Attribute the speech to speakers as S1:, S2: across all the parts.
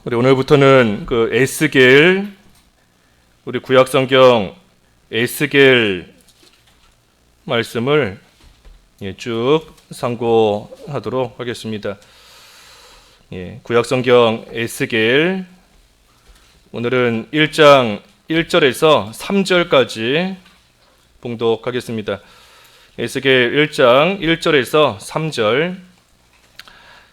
S1: 우리 오늘부터는 그 에스겔, 우리 구약성경 에스겔 말씀을 쭉 상고하도록 하겠습니다. 구약성경 에스겔, 오늘은 1장 1절에서 3절까지 봉독하겠습니다. 에스겔 1장 1절에서 3절.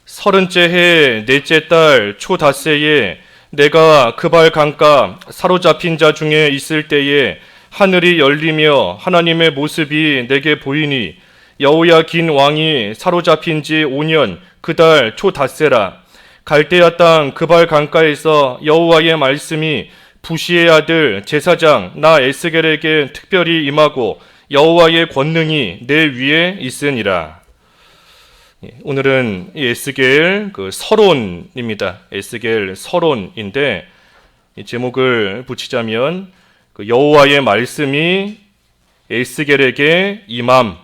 S1: 30째 해 넷째 달 초닷새에 내가 그발 강가 사로잡힌 자 중에 있을 때에 하늘이 열리며 하나님의 모습이 내게 보이니 여호야긴 왕이 사로잡힌 지 5년 그 달 초닷새라. 갈대아 땅 그발 강가에서 여호와의 말씀이 부시의 아들 제사장 나 에스겔에게 특별히 임하고 여호와의 권능이 내 위에 있으니라. 오늘은 이 에스겔 서론입니다. 에스겔 서론인데 제목을 붙이자면 여호와의 말씀이 에스겔에게 임함.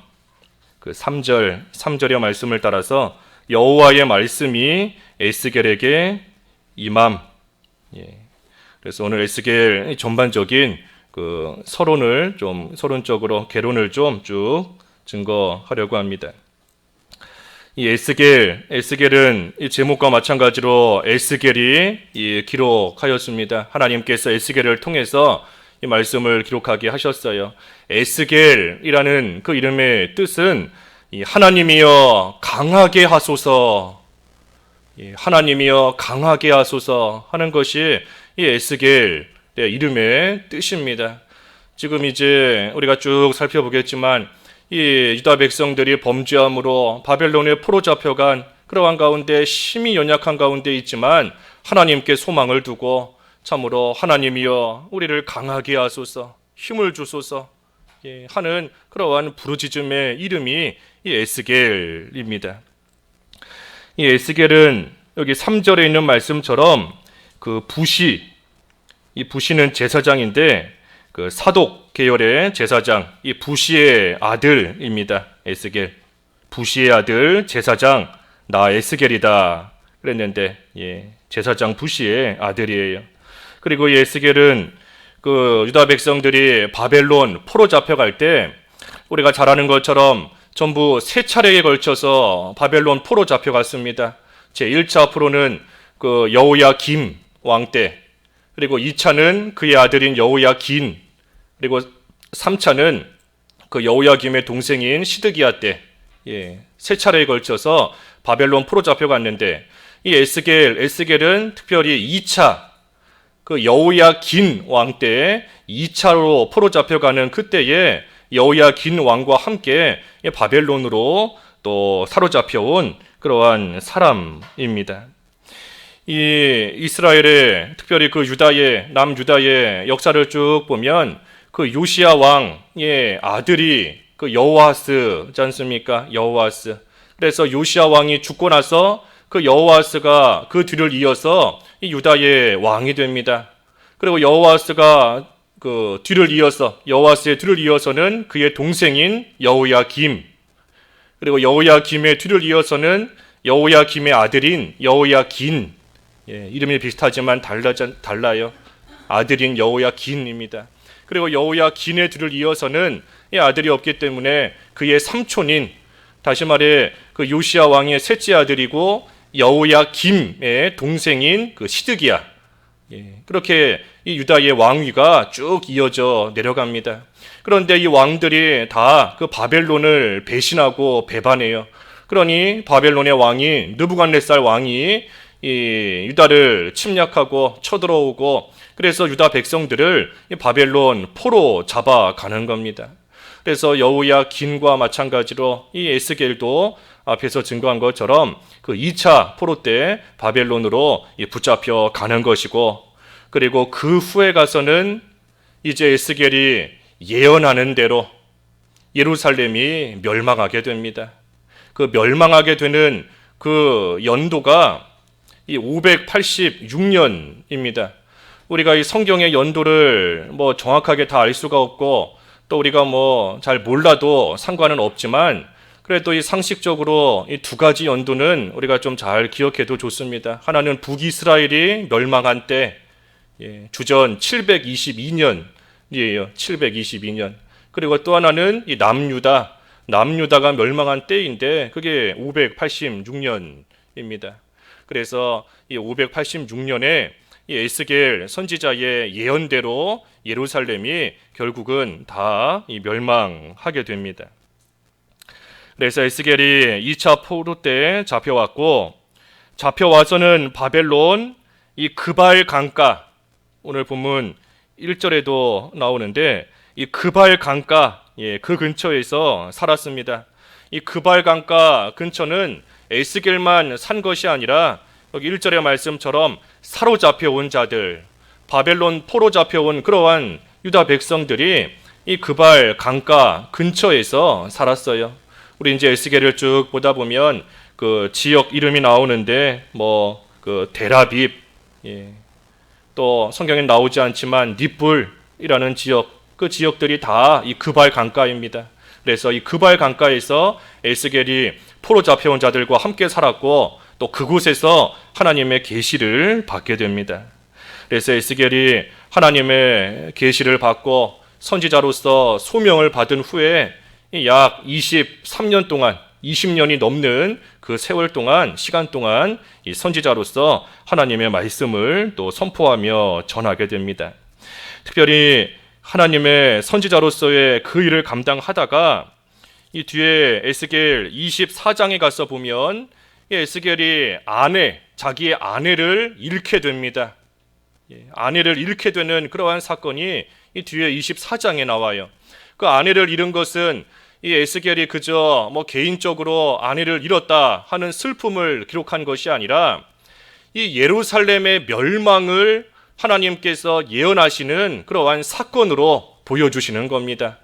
S1: 3절의 말씀을 따라서 여호와의 말씀이 에스겔에게 임함. 그래서 오늘 에스겔 전반적인 서론을 좀 서론적으로 개론을 좀 쭉 증거하려고 합니다. 이 에스겔은 이 제목과 마찬가지로 에스겔이 기록하였습니다. 하나님께서 에스겔을 통해서 이 말씀을 기록하게 하셨어요. 에스겔이라는 그 이름의 뜻은 하나님이여 강하게 하소서, 하나님이여 강하게 하소서 하는 것이 이 에스겔의 이름의 뜻입니다. 지금 이제 우리가 쭉 살펴보겠지만 이 유다 백성들이 범죄함으로 바벨론에 포로 잡혀간 그러한 가운데 심히 연약한 가운데 있지만 하나님께 소망을 두고 참으로 하나님이여 우리를 강하게 하소서, 힘을 주소서 하는 그러한 부르짖음의 이름이 이 에스겔입니다. 이 에스겔은 여기 3절에 있는 말씀처럼 이 부시는 제사장인데 사독 계열의 제사장, 이 부시의 아들입니다. 에스겔, 부시의 아들 제사장 나 에스겔이다 그랬는데 제사장 부시의 아들이에요. 그리고 이 에스겔은 유다 백성들이 바벨론 포로 잡혀갈 때 우리가 잘 아는 것처럼 전부 세 차례에 걸쳐서 바벨론 포로 잡혀갔습니다. 제1차 포로는 여호야김 왕 때, 그리고 2차는 그의 아들인 여호야긴, 그리고 3차는 여호야김의 동생인 시드기야 때, 세 차례에 걸쳐서 바벨론 포로 잡혀갔는데 이 에스겔은 특별히 2차 여호야긴 왕 때 2차로 포로 잡혀가는 그때에 여호야긴 왕과 함께 바벨론으로 또 사로잡혀온 그러한 사람입니다. 이 이스라엘의 특별히 남유다의 역사를 쭉 보면 요시야 왕의 아들이 여호아스지 않습니까? 여호아스. 그래서 요시야 왕이 죽고 나서 여호아스가 그 뒤를 이어서 이 유다의 왕이 됩니다. 그리고 여호아스의 뒤를 이어서는 그의 동생인 여호야김, 그리고 여호야김의 뒤를 이어서는 여호야김의 아들인 여호야긴, 이름이 비슷하지만 달라요. 아들인 여호야긴입니다. 그리고 여호야긴의 뒤를 이어서는 이 아들이 없기 때문에 그의 삼촌인, 다시 말해 요시야 왕의 셋째 아들이고 여호야김의 동생인 시드기야, 그렇게 이 유다의 왕위가 쭉 이어져 내려갑니다. 그런데 이 왕들이 다 바벨론을 배신하고 배반해요. 그러니 바벨론의 왕이 느부갓네살 왕이 이 유다를 침략하고 쳐들어오고, 그래서 유다 백성들을 바벨론 포로 잡아가는 겁니다. 그래서 여호야긴과 마찬가지로 이 에스겔도 앞에서 증거한 것처럼 2차 포로 때 바벨론으로 붙잡혀 가는 것이고, 그리고 그 후에 가서는 이제 에스겔이 예언하는 대로 예루살렘이 멸망하게 됩니다. 멸망하게 되는 연도가 이 586년입니다. 우리가 이 성경의 연도를 정확하게 다 알 수가 없고 또 우리가 잘 몰라도 상관은 없지만 그래도 이 상식적으로 이 두 가지 연도는 우리가 좀 잘 기억해도 좋습니다. 하나는 북이스라엘이 멸망한 때, 주전 722년이에요. 722년. 그리고 또 하나는 이 남유다가 멸망한 때인데 그게 586년입니다. 그래서 이 586년에 이 에스겔 선지자의 예언대로 예루살렘이 결국은 다 멸망하게 됩니다. 그래서 에스겔이 2차 포로 때 잡혀와서는 바벨론 이 그발 강가, 오늘 본문 1절에도 나오는데 이 그발 강가, 그 근처에서 살았습니다. 이 그발 강가 근처는 에스겔만 산 것이 아니라 여기 1절의 말씀처럼 사로잡혀 온 자들, 바벨론 포로 잡혀온 그러한 유다 백성들이 이 그발 강가 근처에서 살았어요. 우리 이제 에스겔을 쭉 보다 보면 그 지역 이름이 나오는데 그 데라빕, 또 성경에 나오지 않지만 닛불이라는 지역, 그 지역들이 다 이 그발 강가입니다. 그래서 이 그발 강가에서 에스겔이 포로 잡혀온 자들과 함께 살았고 또 그곳에서 하나님의 계시를 받게 됩니다. 그래서 에스겔이 하나님의 계시를 받고 선지자로서 소명을 받은 후에 약 23년 동안, 20년이 넘는 그 세월 동안, 시간 동안 이 선지자로서 하나님의 말씀을 또 선포하며 전하게 됩니다. 특별히 하나님의 선지자로서의 그 일을 감당하다가 이 뒤에 에스겔 24장에 가서 보면 에스겔이 자기의 아내를 잃게 됩니다. 아내를 잃게 되는 그러한 사건이 이 뒤에 24장에 나와요. 그 아내를 잃은 것은 이 에스겔이 그저 개인적으로 아내를 잃었다 하는 슬픔을 기록한 것이 아니라 이 예루살렘의 멸망을 하나님께서 예언하시는 그러한 사건으로 보여주시는 겁니다.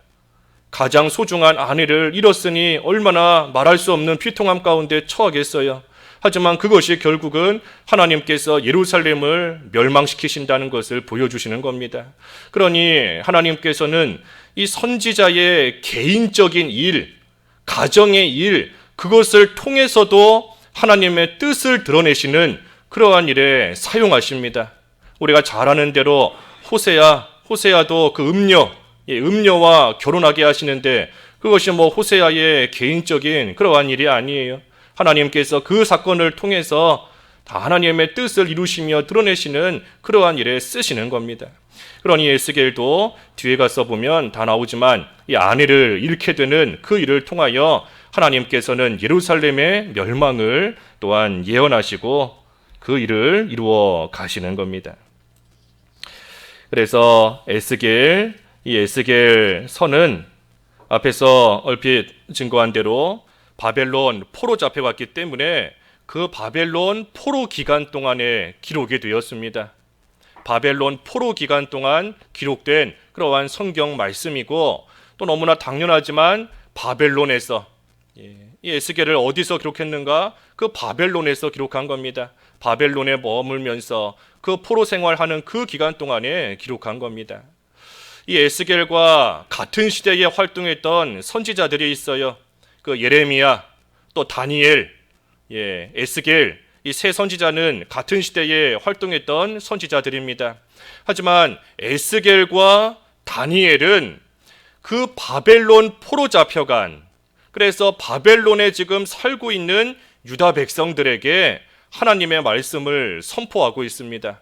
S1: 가장 소중한 아내를 잃었으니 얼마나 말할 수 없는 비통함 가운데 처하겠어요. 하지만 그것이 결국은 하나님께서 예루살렘을 멸망시키신다는 것을 보여주시는 겁니다. 그러니 하나님께서는 이 선지자의 개인적인 일, 가정의 일, 그것을 통해서도 하나님의 뜻을 드러내시는 그러한 일에 사용하십니다. 우리가 잘 아는 대로 호세아도 그 음녀와 결혼하게 하시는데 그것이 호세아의 개인적인 그러한 일이 아니에요. 하나님께서 그 사건을 통해서 다 하나님의 뜻을 이루시며 드러내시는 그러한 일에 쓰시는 겁니다. 그러니 에스겔도 뒤에 가서 보면 다 나오지만 이 아내를 잃게 되는 그 일을 통하여 하나님께서는 예루살렘의 멸망을 또한 예언하시고 그 일을 이루어 가시는 겁니다. 그래서 이 에스겔 서는 앞에서 얼핏 증거한 대로 바벨론 포로 잡혀갔기 때문에 그 바벨론 포로 기간 동안에 기록이 되었습니다. 바벨론 포로 기간 동안 기록된 그러한 성경 말씀이고 또 너무나 당연하지만 바벨론에서 이 에스겔을 어디서 기록했는가? 그 바벨론에서 기록한 겁니다. 바벨론에 머물면서 그 포로 생활하는 그 기간 동안에 기록한 겁니다. 이 에스겔과 같은 시대에 활동했던 선지자들이 있어요. 그 예레미야, 또 다니엘, 에스겔, 이 세 선지자는 같은 시대에 활동했던 선지자들입니다. 하지만 에스겔과 다니엘은 그 바벨론 포로 잡혀간, 그래서 바벨론에 지금 살고 있는 유다 백성들에게 하나님의 말씀을 선포하고 있습니다.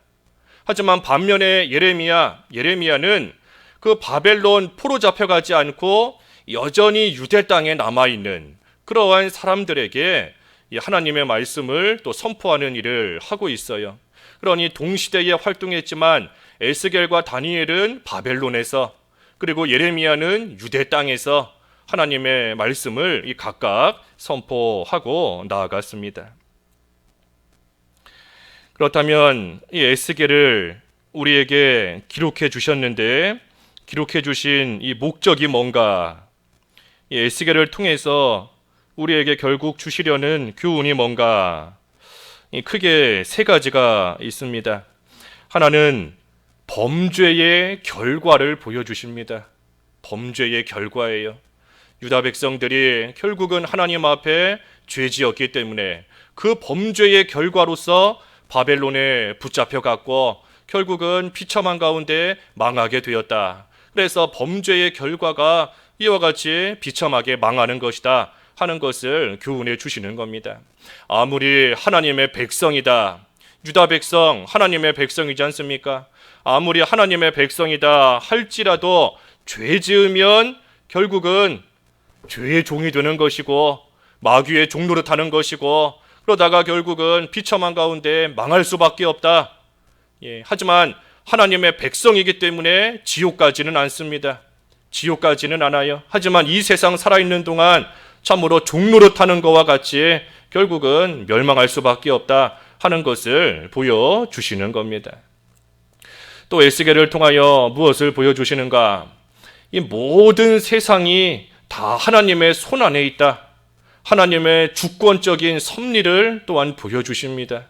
S1: 하지만 반면에 예레미야는 그 바벨론 포로 잡혀가지 않고 여전히 유대 땅에 남아있는 그러한 사람들에게 하나님의 말씀을 또 선포하는 일을 하고 있어요. 그러니 동시대에 활동했지만 에스겔과 다니엘은 바벨론에서, 그리고 예레미야는 유대 땅에서 하나님의 말씀을 각각 선포하고 나아갔습니다. 그렇다면 이 에스겔을 우리에게 기록해 주셨는데 기록해 주신 이 목적이 뭔가? 이 에스겔을 통해서 우리에게 결국 주시려는 교훈이 뭔가? 크게 세 가지가 있습니다. 하나는 범죄의 결과를 보여주십니다. 범죄의 결과예요. 유다 백성들이 결국은 하나님 앞에 죄지었기 때문에 그 범죄의 결과로서 바벨론에 붙잡혀갔고 결국은 비참한 가운데 망하게 되었다. 그래서 범죄의 결과가 이와 같이 비참하게 망하는 것이다 하는 것을 교훈해 주시는 겁니다. 아무리 하나님의 백성이다, 유다 백성 하나님의 백성이지 않습니까? 아무리 하나님의 백성이다 할지라도 죄 지으면 결국은 죄의 종이 되는 것이고 마귀의 종노릇하는 것이고 그러다가 결국은 비참한 가운데 망할 수밖에 없다. 하지만 하나님의 백성이기 때문에 지옥까지는 않습니다. 지옥까지는 않아요. 하지만 이 세상 살아있는 동안 참으로 종노릇하는 것과 같이 결국은 멸망할 수밖에 없다 하는 것을 보여주시는 겁니다. 또 에스겔을 통하여 무엇을 보여주시는가? 이 모든 세상이 다 하나님의 손 안에 있다. 하나님의 주권적인 섭리를 또한 보여주십니다.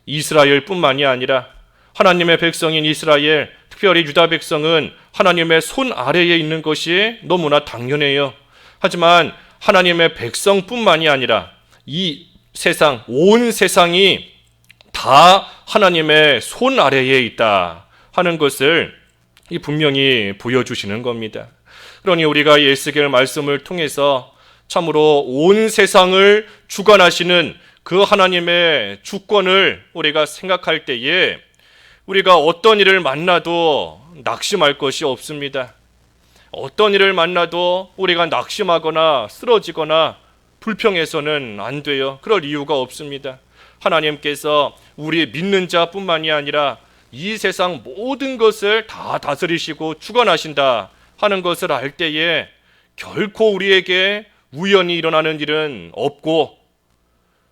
S1: 이스라엘뿐만이 아니라 하나님의 백성인 이스라엘, 특별히 유다 백성은 하나님의 손 아래에 있는 것이 너무나 당연해요. 하지만 하나님의 백성뿐만이 아니라 이 세상, 온 세상이 다 하나님의 손 아래에 있다 하는 것을 분명히 보여주시는 겁니다. 그러니 우리가 에스겔 말씀을 통해서 참으로 온 세상을 주관하시는 그 하나님의 주권을 우리가 생각할 때에 우리가 어떤 일을 만나도 낙심할 것이 없습니다. 어떤 일을 만나도 우리가 낙심하거나 쓰러지거나 불평해서는 안 돼요. 그럴 이유가 없습니다. 하나님께서 우리 믿는 자뿐만이 아니라 이 세상 모든 것을 다 다스리시고 주관하신다 하는 것을 알 때에 결코 우리에게 우연히 일어나는 일은 없고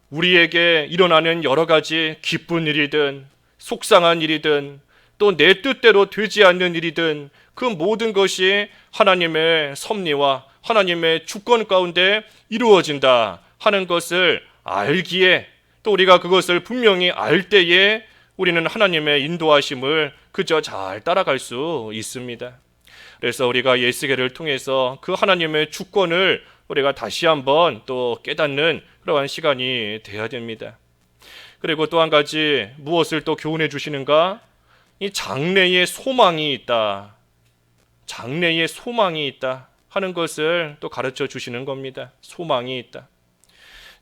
S1: 우리에게 일어나는 여러 가지 기쁜 일이든 속상한 일이든 또 내 뜻대로 되지 않는 일이든 그 모든 것이 하나님의 섭리와 하나님의 주권 가운데 이루어진다 하는 것을 알기에 또 우리가 그것을 분명히 알 때에 우리는 하나님의 인도하심을 그저 잘 따라갈 수 있습니다. 그래서 우리가 에스겔을 통해서 그 하나님의 주권을 우리가 다시 한번 또 깨닫는 그러한 시간이 되어야 됩니다. 그리고 또 한 가지 무엇을 또 교훈해 주시는가? 이 장래의 소망이 있다. 장래의 소망이 있다 하는 것을 또 가르쳐 주시는 겁니다. 소망이 있다.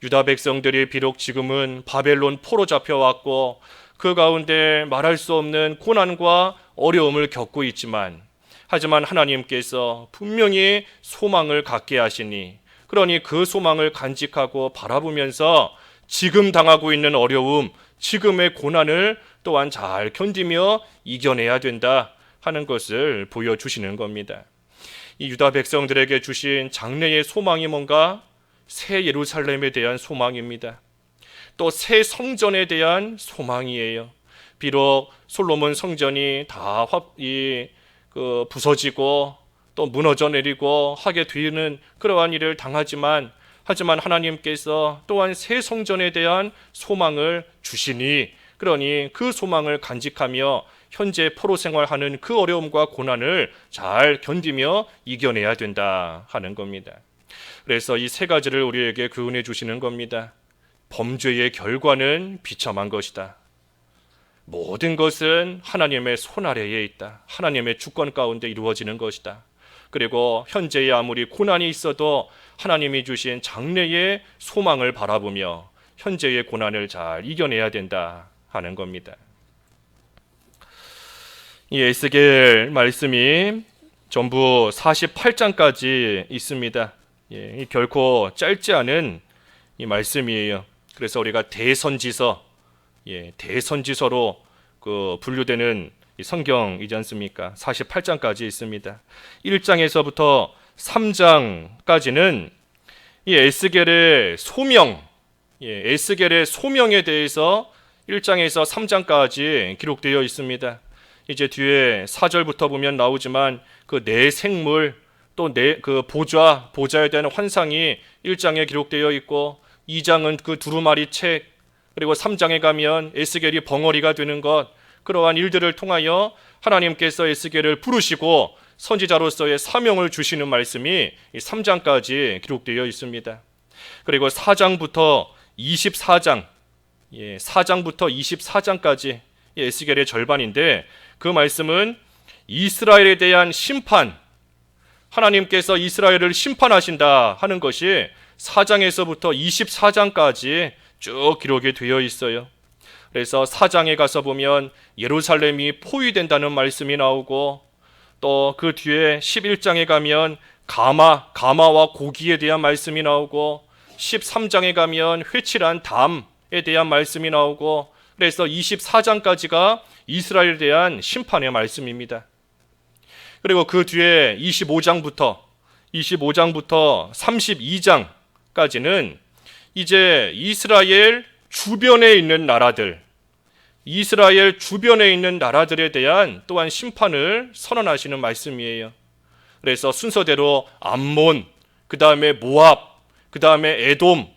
S1: 유다 백성들이 비록 지금은 바벨론 포로 잡혀왔고 그 가운데 말할 수 없는 고난과 어려움을 겪고 있지만 하지만 하나님께서 분명히 소망을 갖게 하시니 그러니 그 소망을 간직하고 바라보면서 지금 당하고 있는 어려움, 지금의 고난을 또한 잘 견디며 이겨내야 된다 하는 것을 보여주시는 겁니다. 이 유다 백성들에게 주신 장래의 소망이 뭔가? 새 예루살렘에 대한 소망입니다. 또 새 성전에 대한 소망이에요. 비록 솔로몬 성전이 다 부서지고 또 무너져 내리고 하게 되는 그러한 일을 당하지만 하지만 하나님께서 또한 새 성전에 대한 소망을 주시니 그러니 그 소망을 간직하며 현재 포로 생활하는 그 어려움과 고난을 잘 견디며 이겨내야 된다 하는 겁니다. 그래서 이 세 가지를 우리에게 교훈해 주시는 겁니다. 범죄의 결과는 비참한 것이다. 모든 것은 하나님의 손 아래에 있다. 하나님의 주권 가운데 이루어지는 것이다. 그리고 현재에 아무리 고난이 있어도 하나님이 주신 장래의 소망을 바라보며 현재의 고난을 잘 이겨내야 된다 하는 겁니다. 이 에스겔 말씀이 전부 48장까지 있습니다. 결코 짧지 않은 이 말씀이에요. 그래서 우리가 대선지서, 대선지서로 분류되는 이 성경이지 않습니까? 48장까지 있습니다. 1장에서부터 3장까지는 이 에스겔의 소명, 에스겔의 소명에 대해서 1장에서 3장까지 기록되어 있습니다. 이제 뒤에 4절부터 보면 나오지만 그 네 생물 또 그 보좌에 대한 환상이 1장에 기록되어 있고 2장은 그 두루마리 책 그리고 3장에 가면 에스겔이 벙어리가 되는 것 그러한 일들을 통하여 하나님께서 에스겔을 부르시고 선지자로서의 사명을 주시는 말씀이 3장까지 기록되어 있습니다. 그리고 4장부터 24장, 4장부터 24장까지 에스겔의 절반인데, 그 말씀은 이스라엘에 대한 심판, 하나님께서 이스라엘을 심판하신다 하는 것이 4장에서부터 24장까지 쭉 기록이 되어 있어요. 그래서 4장에 가서 보면 예루살렘이 포위된다는 말씀이 나오고, 또 그 뒤에 11장에 가면 가마와 고기에 대한 말씀이 나오고, 13장에 가면 회칠한 담에 대한 말씀이 나오고, 그래서 24장까지가 이스라엘에 대한 심판의 말씀입니다. 그리고 그 뒤에 25장부터 32장까지는 이제 이스라엘 주변에 있는 나라들에 대한 또한 심판을 선언하시는 말씀이에요. 그래서 순서대로 암몬, 그 다음에 모압, 그 다음에 에돔,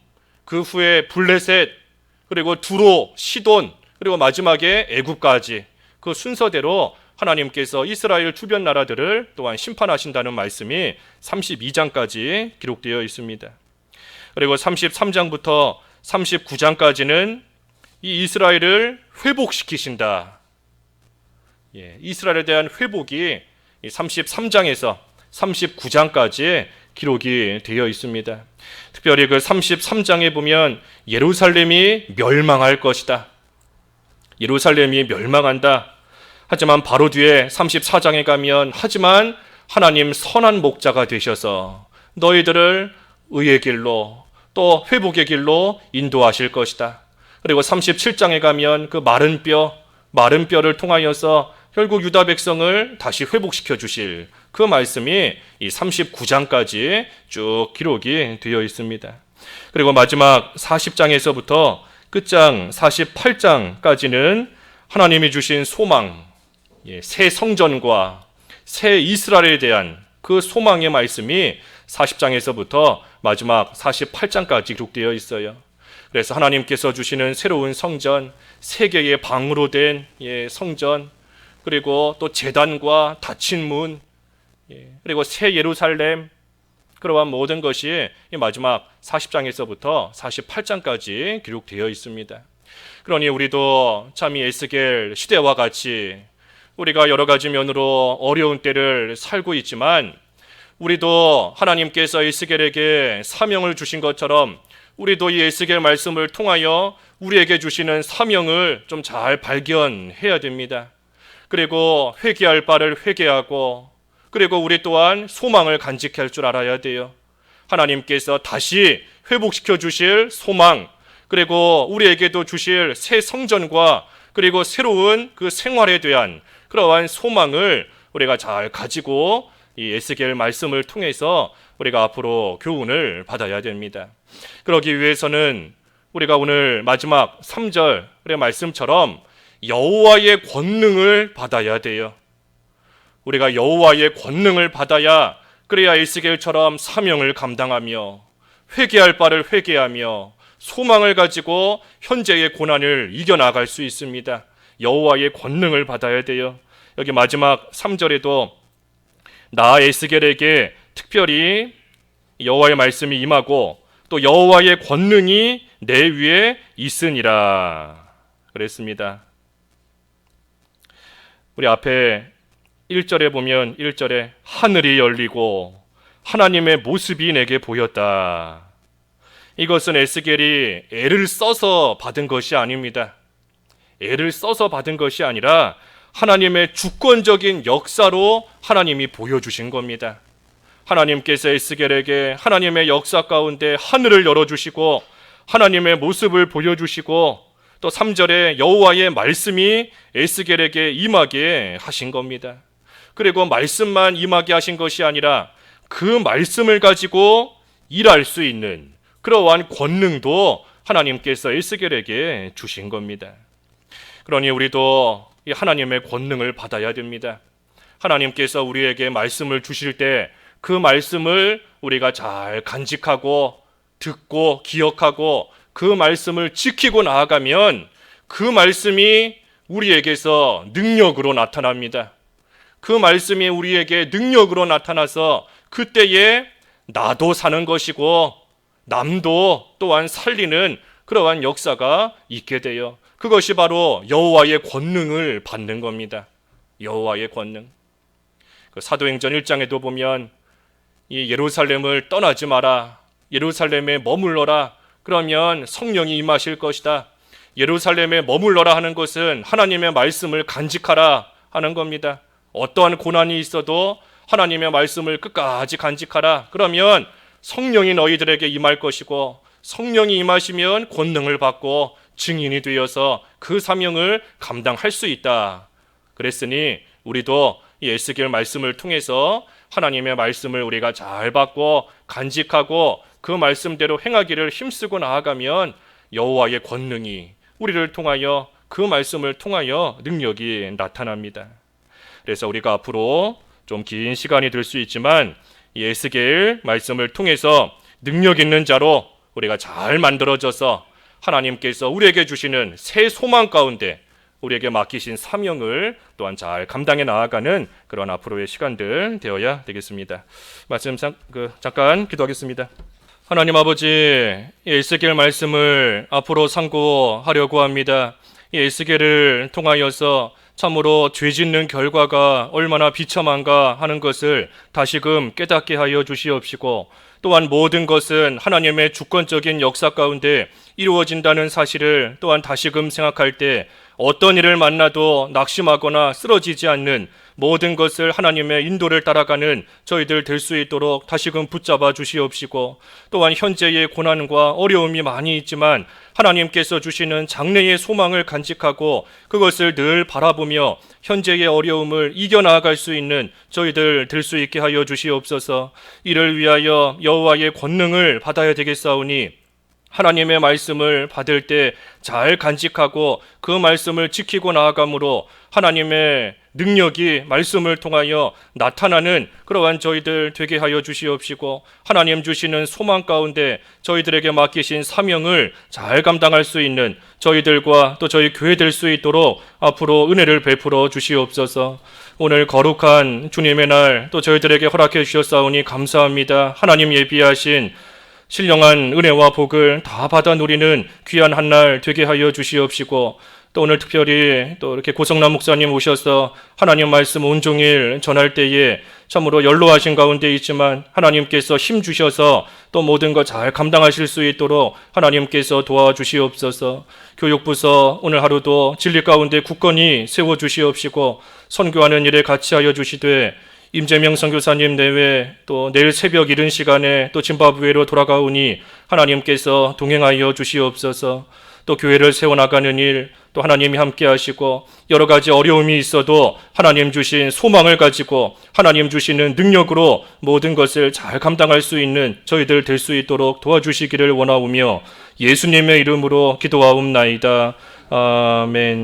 S1: 그 후에 블레셋, 그리고 두로, 시돈, 그리고 마지막에 애굽까지, 그 순서대로 하나님께서 이스라엘 주변 나라들을 또한 심판하신다는 말씀이 32장까지 기록되어 있습니다. 그리고 33장부터 39장까지는 이 이스라엘을 회복시키신다. 이스라엘에 대한 회복이 33장에서 39장까지 기록이 되어 있습니다. 특별히 그 33장에 보면 예루살렘이 멸망할 것이다. 예루살렘이 멸망한다. 하지만 바로 뒤에 34장에 가면 하지만 하나님 선한 목자가 되셔서 너희들을 의의 길로 또 회복의 길로 인도하실 것이다. 그리고 37장에 가면 그 마른 뼈를 통하여서 결국 유다 백성을 다시 회복시켜 주실 그 말씀이 이 39장까지 쭉 기록이 되어 있습니다. 그리고 마지막 40장에서부터 끝장 48장까지는 하나님이 주신 소망, 새 성전과 새 이스라엘에 대한 그 소망의 말씀이 40장에서부터 마지막 48장까지 기록되어 있어요. 그래서 하나님께서 주시는 새로운 성전, 세계의 방으로 된 성전, 그리고 또 제단과 닫힌 문, 그리고 새 예루살렘, 그러한 모든 것이 마지막 40장에서부터 48장까지 기록되어 있습니다. 그러니 우리도 참 이 에스겔 시대와 같이 우리가 여러 가지 면으로 어려운 때를 살고 있지만, 우리도 하나님께서 에스겔에게 사명을 주신 것처럼 우리도 이 에스겔 말씀을 통하여 우리에게 주시는 사명을 좀 잘 발견해야 됩니다. 그리고 회개할 바를 회개하고, 그리고 우리 또한 소망을 간직할 줄 알아야 돼요. 하나님께서 다시 회복시켜 주실 소망, 그리고 우리에게도 주실 새 성전과 그리고 새로운 그 생활에 대한 그러한 소망을 우리가 잘 가지고 이 에스겔 말씀을 통해서 우리가 앞으로 교훈을 받아야 됩니다. 그러기 위해서는 우리가 오늘 마지막 3절의 말씀처럼 여호와의 권능을 받아야 돼요. 우리가 여호와의 권능을 받아야, 그래야 에스겔처럼 사명을 감당하며 회개할 바를 회개하며 소망을 가지고 현재의 고난을 이겨나갈 수 있습니다. 여호와의 권능을 받아야 돼요. 여기 마지막 3절에도 나 에스겔에게 특별히 여호와의 말씀이 임하고 또 여호와의 권능이 내 위에 있으니라 그랬습니다. 우리 앞에 1절에 보면 1절에 하늘이 열리고 하나님의 모습이 내게 보였다. 이것은 에스겔이 애를 써서 받은 것이 아닙니다. 애를 써서 받은 것이 아니라 하나님의 주권적인 역사로 하나님이 보여주신 겁니다. 하나님께서 에스겔에게 하나님의 역사 가운데 하늘을 열어주시고 하나님의 모습을 보여주시고 또 3절에 여호와의 말씀이 에스겔에게 임하게 하신 겁니다. 그리고 말씀만 임하게 하신 것이 아니라 그 말씀을 가지고 일할 수 있는 그러한 권능도 하나님께서 에스겔에게 주신 겁니다. 그러니 우리도 이 하나님의 권능을 받아야 됩니다. 하나님께서 우리에게 말씀을 주실 때 그 말씀을 우리가 잘 간직하고 듣고 기억하고 그 말씀을 지키고 나아가면 그 말씀이 우리에게서 능력으로 나타납니다. 그 말씀이 우리에게 능력으로 나타나서 그때에 나도 사는 것이고 남도 또한 살리는 그러한 역사가 있게 되어 그것이 바로 여호와의 권능을 받는 겁니다. 여호와의 권능. 그 사도행전 1장에도 보면 이 예루살렘을 떠나지 마라. 예루살렘에 머물러라. 그러면 성령이 임하실 것이다. 예루살렘에 머물러라 하는 것은 하나님의 말씀을 간직하라 하는 겁니다. 어떠한 고난이 있어도 하나님의 말씀을 끝까지 간직하라. 그러면 성령이 너희들에게 임할 것이고 성령이 임하시면 권능을 받고 증인이 되어서 그 사명을 감당할 수 있다. 그랬으니 우리도 이 에스겔 말씀을 통해서 하나님의 말씀을 우리가 잘 받고 간직하고 그 말씀대로 행하기를 힘쓰고 나아가면 여호와의 권능이 우리를 통하여 그 말씀을 통하여 능력이 나타납니다. 그래서 우리가 앞으로 좀 긴 시간이 될 수 있지만 이 에스겔 말씀을 통해서 능력 있는 자로 우리가 잘 만들어져서 하나님께서 우리에게 주시는 새 소망 가운데 우리에게 맡기신 사명을 또한 잘 감당해 나아가는 그런 앞으로의 시간들 되어야 되겠습니다. 말씀 잠깐 기도하겠습니다. 하나님 아버지, 이 에스겔 말씀을 앞으로 상고하려고 합니다. 이 에스겔을 통하여서 참으로 죄짓는 결과가 얼마나 비참한가 하는 것을 다시금 깨닫게 하여 주시옵시고 또한 모든 것은 하나님의 주권적인 역사 가운데 이루어진다는 사실을 또한 다시금 생각할 때 어떤 일을 만나도 낙심하거나 쓰러지지 않는 모든 것을 하나님의 인도를 따라가는 저희들 될 수 있도록 다시금 붙잡아 주시옵시고 또한 현재의 고난과 어려움이 많이 있지만 하나님께서 주시는 장래의 소망을 간직하고 그것을 늘 바라보며 현재의 어려움을 이겨나갈 수 있는 저희들 될 수 있게 하여 주시옵소서. 이를 위하여 여호와의 권능을 받아야 되겠사오니 하나님의 말씀을 받을 때 잘 간직하고 그 말씀을 지키고 나아감으로 하나님의 능력이 말씀을 통하여 나타나는 그러한 저희들 되게 하여 주시옵시고 하나님 주시는 소망 가운데 저희들에게 맡기신 사명을 잘 감당할 수 있는 저희들과 또 저희 교회 될 수 있도록 앞으로 은혜를 베풀어 주시옵소서. 오늘 거룩한 주님의 날 또 저희들에게 허락해 주셨사오니 감사합니다. 하나님 예비하신 신령한 은혜와 복을 다 받아 누리는 귀한 한 날 되게 하여 주시옵시고 또 오늘 특별히 또 이렇게 고성남 목사님 오셔서 하나님 말씀 온종일 전할 때에 참으로 연로하신 가운데 있지만 하나님께서 힘 주셔서 또 모든 것 잘 감당하실 수 있도록 하나님께서 도와주시옵소서. 교육부서 오늘 하루도 진리 가운데 굳건히 세워주시옵시고 선교하는 일에 같이 하여 주시되 임재명 선교사님 내외 또 내일 새벽 이른 시간에 또 짐바브웨로 돌아가오니 하나님께서 동행하여 주시옵소서. 또 교회를 세워나가는 일 또 하나님이 함께 하시고 여러 가지 어려움이 있어도 하나님 주신 소망을 가지고 하나님 주시는 능력으로 모든 것을 잘 감당할 수 있는 저희들 될 수 있도록 도와주시기를 원하오며 예수님의 이름으로 기도하옵나이다. 아멘.